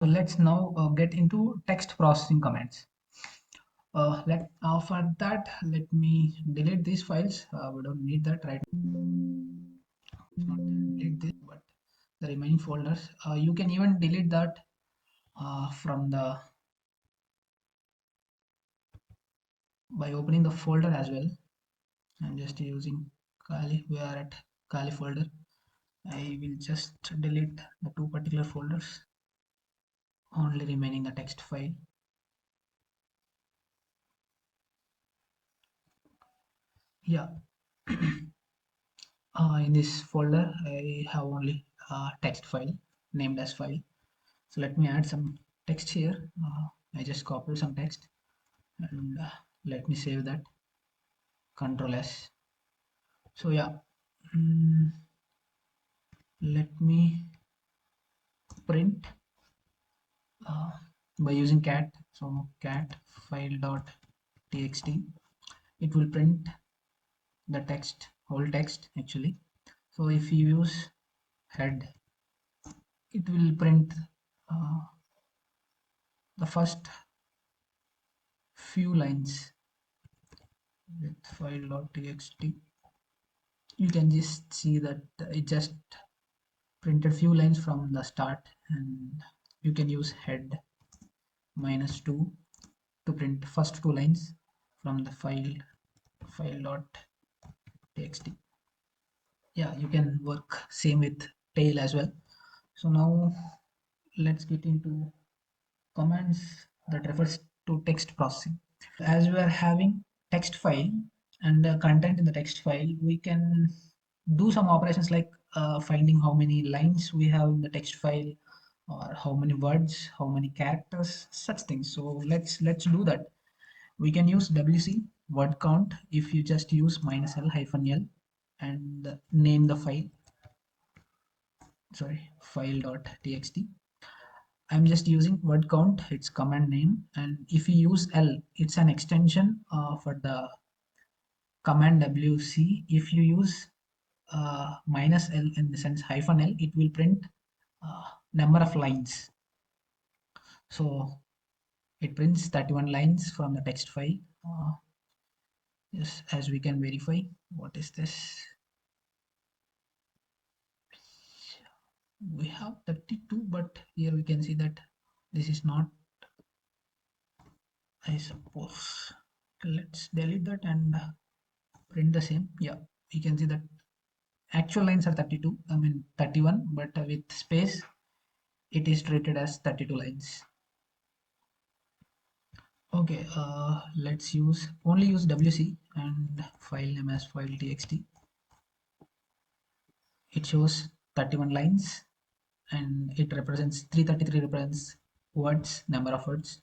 So let's now get into text processing commands. For that, let me delete these files. We don't need that right now. Not delete this, but the remaining folders. You can even delete that from the by opening the folder as well. I'm just using Kali. We are at Kali folder. I will just delete the two particular folders, only remaining the text file. Yeah, in this folder I have only text file named as file. So let me add some text here. I just copied some text and let me save that. Control S. So yeah, mm, let me print uh, by using cat. So cat file dot txt. It will print the text, whole text actually. So if you use head, it will print uh, the first few lines with file.txt. You can just see that it just printed few lines from the start, and you can use head -2 to print first two lines from the file.txt. Yeah, you can work same with tail as well. So now let's get into commands that refers to text processing. As we are having text file and the content in the text file, we can do some operations like finding how many lines we have in the text file, or how many words, how many characters, such things. So let's do that. We can use WC word count if you just use -l -l and name the file, sorry, file.txt. I'm just using word count, its command name, and if you use L, it's an extension for the command WC. If you use -l in the sense -l, it will print number of lines. So it prints 31 lines from the text file. Yes, as we can verify. What is this? We have 32, but here we can see that this is not, I suppose. Let's delete that and print the same. Yeah, we can see that actual lines are 32, I mean 31, but with space it is treated as 32 lines. Okay, let's only use WC and file name as file.txt. It shows 31 lines and it represents 333 represents words, number of words.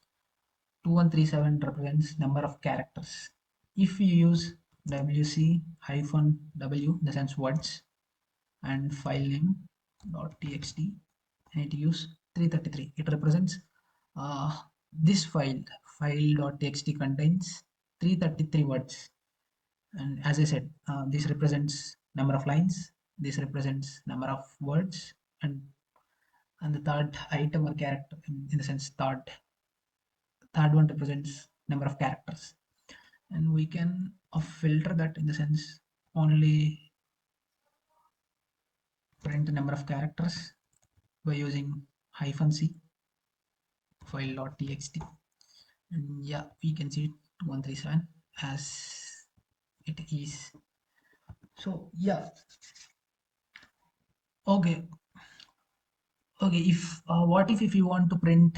2137 represents number of characters. If you use WC hyphen W, the sense words, and file name .txt, and it use 333, it represents this file.txt contains 333 words. And as I said, this represents number of lines, this represents number of words, and the third item or character, in the sense third one represents number of characters. And we can filter that, in the sense only print the number of characters by using -c file.txt. And yeah, we can see 2137 as it is. So yeah, okay, okay. If what if you want to print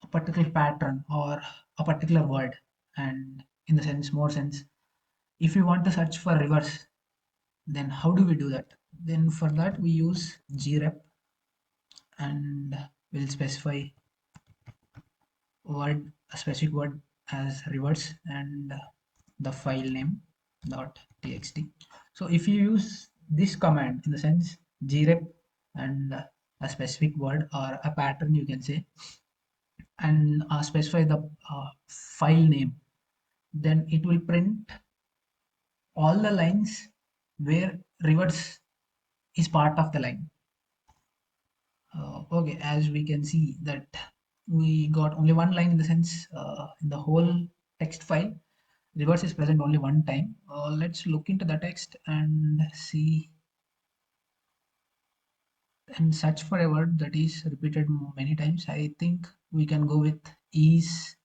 a particular pattern or a particular word, and in the sense more sense, if you want to search for reverse, then how do we do that? Then for that we use grep, and we'll specify word, a specific word as reverse, and the file name .txt. So if you use this command, in the sense grep and a specific word or a pattern, you can say, and specify the file name, then it will print all the lines where reverse is part of the line. Okay, as we can see that we got only one line in the sense in the whole text file, reverse is present only one time. Let's look into the text and see and search for a word that is repeated many times. I think we can go with is.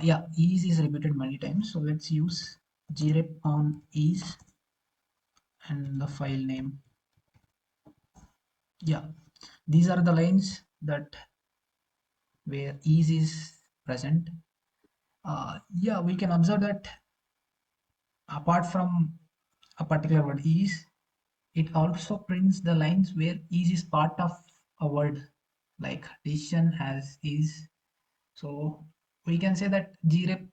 Yeah, is repeated many times. So let's use grep on is and the file name. Yeah, these are the lines that where is present. Yeah, we can observe that apart from a particular word is, it also prints the lines where is part of a word, like decision has is. So we can say that grep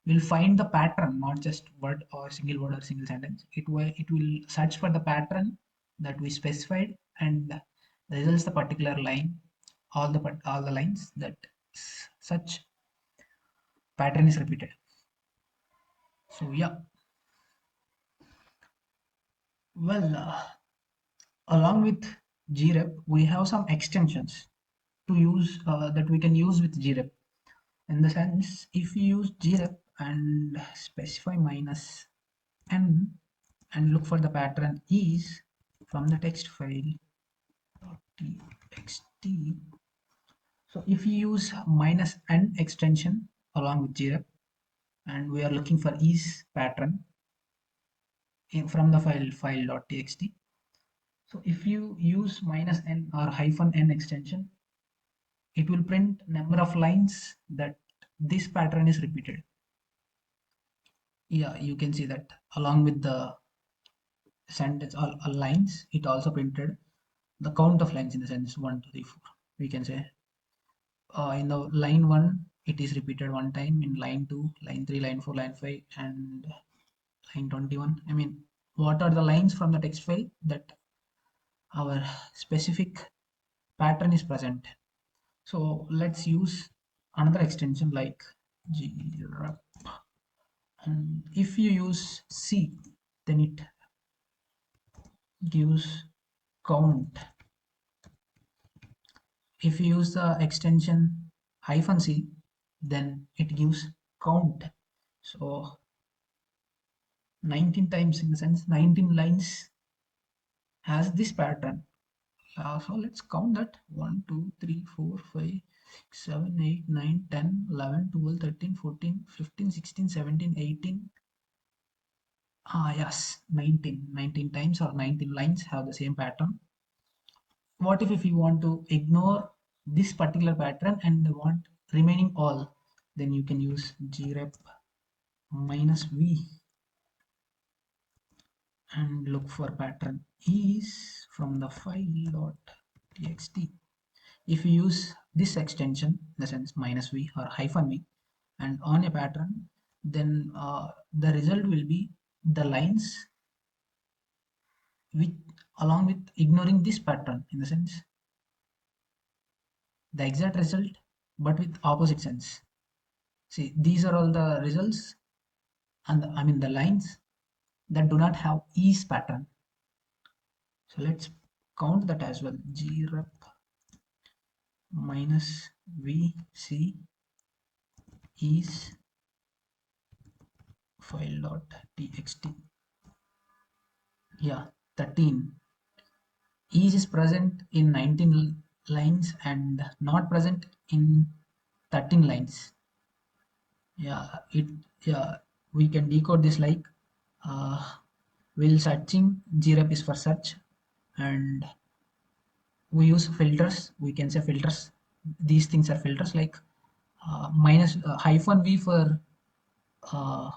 will find the pattern, not just word or single word or single sentence. It will search for the pattern that we specified and results the particular line, all the lines that such pattern is repeated. So yeah, well, along with grep, we have some extensions to use that we can use with grep. In the sense, if you use grep and specify minus n and look for the pattern is from the text file txt. So if you use minus n extension along with grep and we are looking for is pattern from the file.txt. So if you use minus n or hyphen n extension, it will print number of lines that this pattern is repeated. Yeah, you can see that along with the sentence all lines, it also printed the count of lines in the sense 1, 2, 3, 4. We can say in the line 1, it is repeated one time, in line 2, line 3, line 4, line 5, and line 21. I mean, what are the lines from the text file that our specific pattern is present? So let's use another extension like grep. And if you use C, then it gives count. If you use the extension hyphen C, then it gives count. So 19 times, in the sense 19 lines has this pattern. So let's count that 1, 2, 3, 4, 5, 6, 7, 8, 9, 10, 11, 12, 13, 14, 15, 16, 17, 18. Yes, 19 times or 19 lines have the same pattern. What if you want to ignore this particular pattern and want remaining all? Then you can use grep minus v and look for pattern is from the file.txt. If you use this extension, in the sense minus v or hyphen v, and on a pattern, then the result will be the lines with along with ignoring this pattern, in the sense the exact result but with opposite sense. See, these are all the results and I mean the lines that do not have is pattern. So let's count that as well. Grep minus vc is file.txt. Yeah, 13. Is present in 19 lines and not present in 13 lines. Yeah, yeah, we can decode this like while searching, grep is for search, and we use filters. We can say filters. These things are filters like minus hyphen v for uh,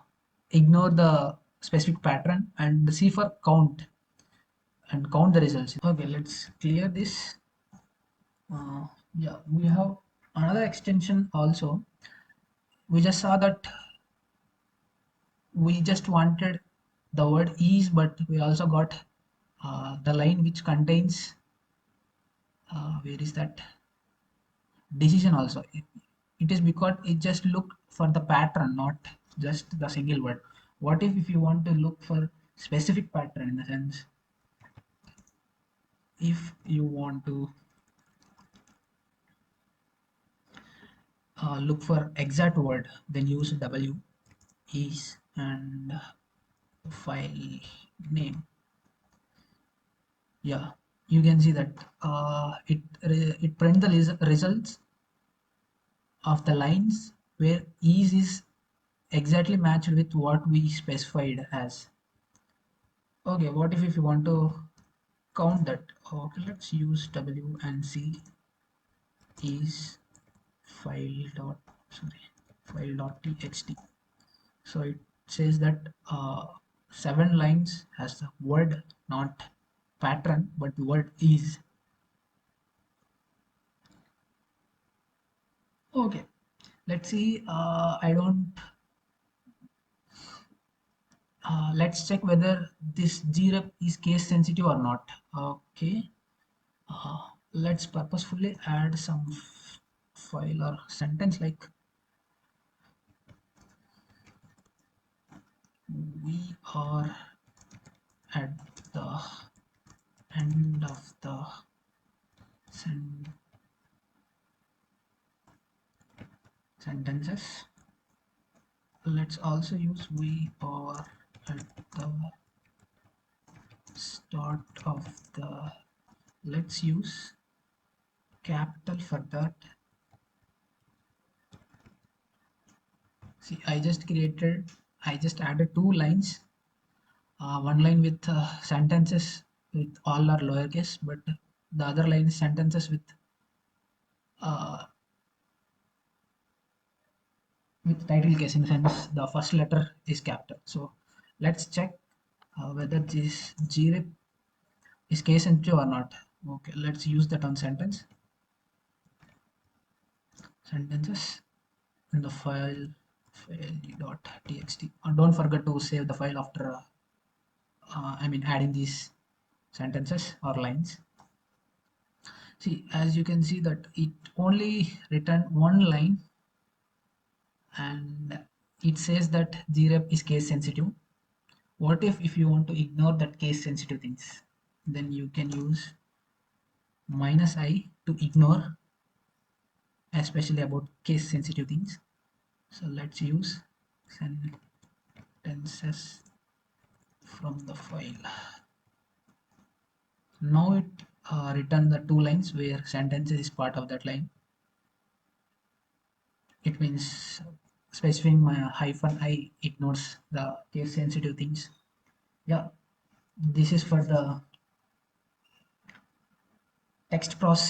ignore the specific pattern, and C for count and count the results. Okay, let's clear this. Yeah, we have another extension also. We just saw that we just wanted the word is, but we also got the line which contains where is that decision also. It is because it just look for the pattern, not just the single word. What if you want to look for specific pattern, in the sense If you want to look for exact word, then use W is and file name. Yeah, you can see that it print the results of the lines where ease is exactly matched with what we specified as. Okay, what if you want to count that? Okay, let's use W and C is file dot sorry file dot txt. So it says that 7 lines has the word, not pattern, but the word is. Okay, let's see. I don't. Let's check whether this grep is case sensitive or not. Okay. Let's purposefully add some file or sentence like we are at the end of the sentences. Let's also use we are at the start of the. Let's use capital for that. See, I just added 2 lines, one line with sentences with all are lowercase, but the other line is sentences uh, with title case, in the sense the first letter is capital. So let's check whether this grep is case sensitive or not. Okay, let's use that on sentences in the file.txt. And don't forget to save the file after adding these sentences or lines. See, as you can see that it only returned 1 line, and it says that grep is case sensitive. What if you want to ignore that case sensitive things? Then you can use -i to ignore, especially about case sensitive things. So let's use sentences from the file. Now it return the 2 lines where sentences is part of that line. It means specifying my hyphen I ignores the case sensitive things. Yeah, this is for the text processing.